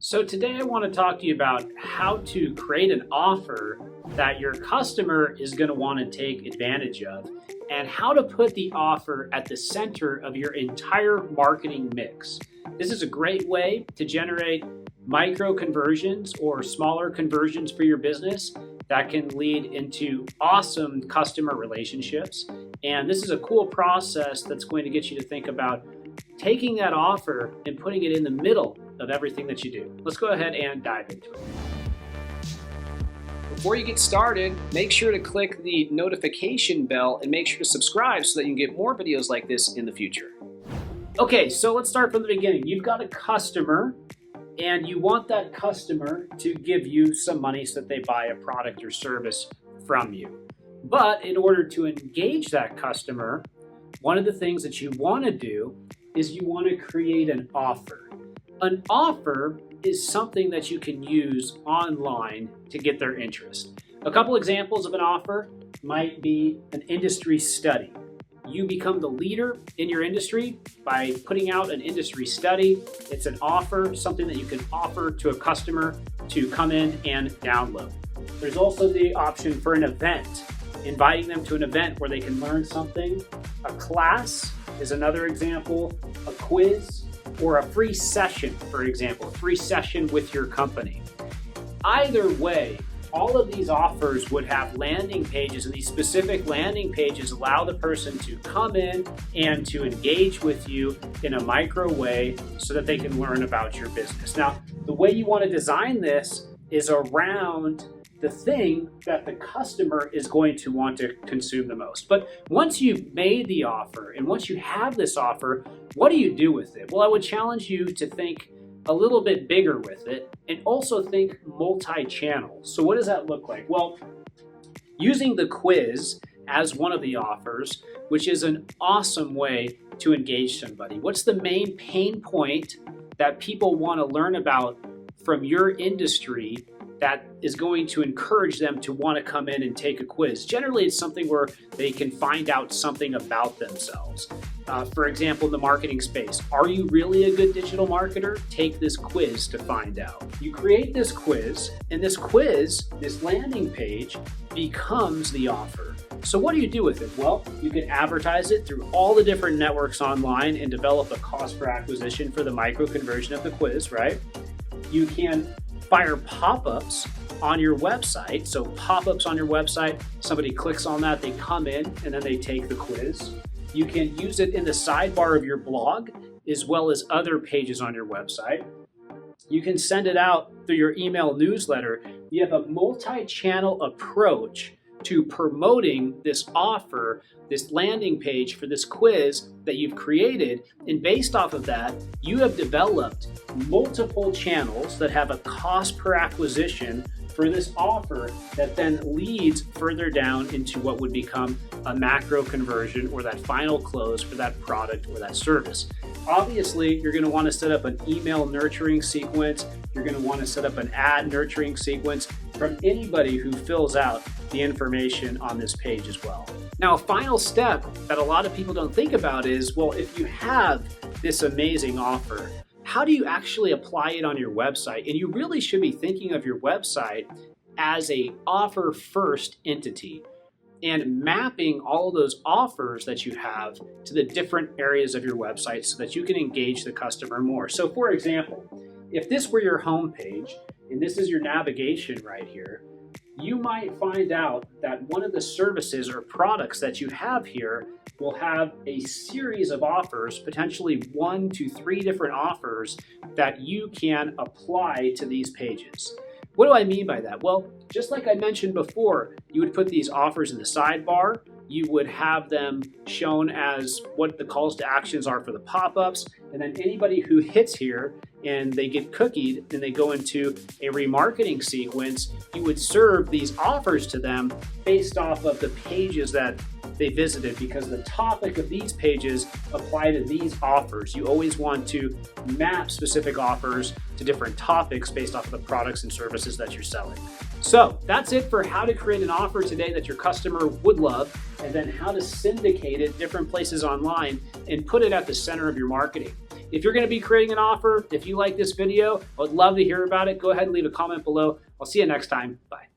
So today I want to talk to you about how to create an offer that your customer is going to want to take advantage of and how to put the offer at the center of your entire marketing mix. This is a great way to generate micro conversions or smaller conversions for your business that can lead into awesome customer relationships. And this is a cool process that's going to get you to think about taking that offer and putting it in the middle of everything that you do. Let's go ahead and dive into it. Before you get started, make sure to click the notification bell and make sure to subscribe so that you can get more videos like this in the future. Okay, so let's start from the beginning. You've got a customer and you want that customer to give you some money so that they buy a product or service from you. But in order to engage that customer, one of the things that you want to do is you want to create an offer. An offer is something that you can use online to get their interest. A couple examples of an offer might be an industry study. You become the leader in your industry by putting out an industry study. It's an offer, something that you can offer to a customer to come in and download. There's also the option for an event, inviting them to an event where they can learn something. A class is another example, a quiz, or a free session, for example, a free session with your company. Either way, all of these offers would have landing pages, and these specific landing pages allow the person to come in and to engage with you in a micro way so that they can learn about your business. Now, the way you want to design this is around the thing that the customer is going to want to consume the most. But once you've made the offer and once you have this offer, what do you do with it? Well, I would challenge you to think a little bit bigger with it and also think multi-channel. So what does that look like? Well, using the quiz as one of the offers, which is an awesome way to engage somebody. What's the main pain point that people want to learn about from your industry that is going to encourage them to want to come in and take a quiz? Generally, it's something where they can find out something about themselves. For example, in the marketing space, are you really a good digital marketer? Take this quiz to find out. You create this quiz, and this quiz, this landing page, becomes the offer. So what do you do with it? Well, you can advertise it through all the different networks online and develop a cost per acquisition for the micro conversion of the quiz, right? You can fire pop-ups on your website. So pop-ups on your website, somebody clicks on that, they come in, and then they take the quiz. You can use it in the sidebar of your blog, as well as other pages on your website. You can send it out through your email newsletter. You have a multi-channel approach to promoting this offer, this landing page for this quiz that you've created. And based off of that, you have developed multiple channels that have a cost per acquisition for this offer that then leads further down into what would become a macro conversion or that final close for that product or that service. Obviously, you're going to want to set up an email nurturing sequence. You're going to want to set up an ad nurturing sequence from anybody who fills out the information on this page as well. Now, a final step that a lot of people don't think about is, well, if you have this amazing offer, how do you actually apply it on your website? And you really should be thinking of your website as a offer first entity and mapping all of those offers that you have to the different areas of your website so that you can engage the customer more. So for example, if this were your home page and this is your navigation right here, you might find out that one of the services or products that you have here will have a series of offers, potentially 1 to 3 different offers that you can apply to these pages. What do I mean by that? Well, just like I mentioned before, you would put these offers in the sidebar. You would have them shown as what the calls to actions are for the pop-ups. And then anybody who hits here and they get cookied and they go into a remarketing sequence, you would serve these offers to them based off of the pages that they visited, because the topic of these pages apply to these offers. You always want to map specific offers to different topics based off of the products and services that you're selling. So that's it for how to create an offer today that your customer would love, and then how to syndicate it different places online and put it at the center of your marketing. If you're going to be creating an offer, if you like this video, I would love to hear about it. Go ahead and leave a comment below. I'll see you next time. Bye.